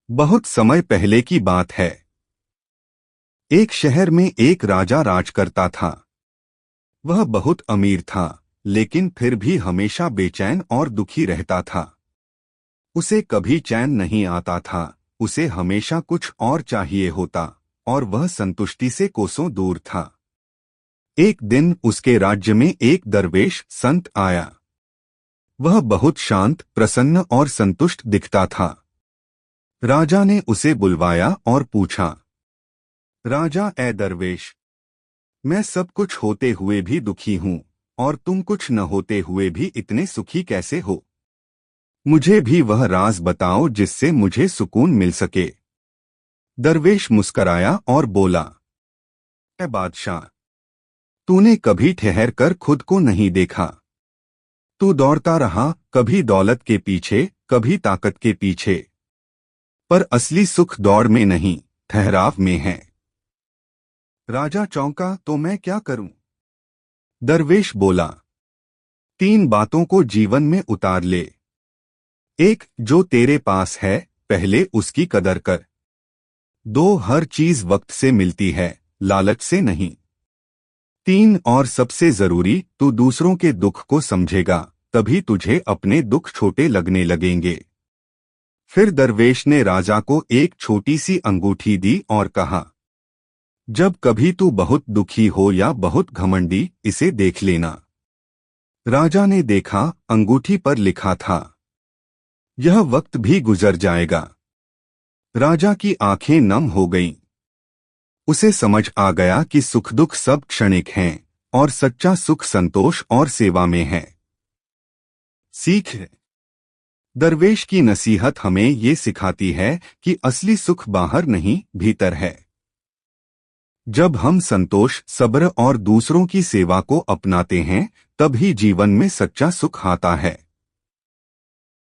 बहुत समय पहले की बात है। एक शहर में एक राजा राज करता था। वह बहुत अमीर था, लेकिन फिर भी हमेशा बेचैन और दुखी रहता था। उसे कभी चैन नहीं आता था। उसे हमेशा कुछ और चाहिए होता, और वह संतुष्टि से कोसों दूर था। एक दिन उसके राज्य में एक दरवेश संत आया। वह बहुत शांत, प्रसन्न और संतुष्ट दिखता था। राजा ने उसे बुलवाया और पूछा, राजा ए दरवेश, मैं सब कुछ होते हुए भी दुखी हूँ, और तुम कुछ न होते हुए भी इतने सुखी कैसे हो? मुझे भी वह राज बताओ जिससे मुझे सुकून मिल सके। दरवेश मुस्कराया और बोला, ए बादशाह, तूने कभी ठहर कर खुद को नहीं देखा। तू दौड़ता रहा, कभी दौलत के पीछे, कभी ताकत के पीछे। पर असली सुख दौड़ में नहीं, ठहराव में है। राजा चौंका, तो मैं क्या करूं? दरवेश बोला, 3 बातों को जीवन में उतार ले। 1, जो तेरे पास है, पहले उसकी कदर कर। 2, हर चीज वक्त से मिलती है, लालच से नहीं। 3, और सबसे जरूरी, तू दूसरों के दुख को समझेगा, तभी तुझे अपने दुख छोटे लगने लगेंगे। फिर दरवेश ने राजा को एक छोटी सी अंगूठी दी और कहा, जब कभी तू बहुत दुखी हो या बहुत घमंडी, इसे देख लेना। राजा ने देखा, अंगूठी पर लिखा था, यह वक्त भी गुजर जाएगा। राजा की आंखें नम हो गईं। उसे समझ आ गया कि सुख दुख सब क्षणिक हैं, और सच्चा सुख संतोष और सेवा में है। सीख। दरवेश की नसीहत हमें ये सिखाती है कि असली सुख बाहर नहीं, भीतर है। जब हम संतोष, सब्र और दूसरों की सेवा को अपनाते हैं, तब ही जीवन में सच्चा सुख आता है।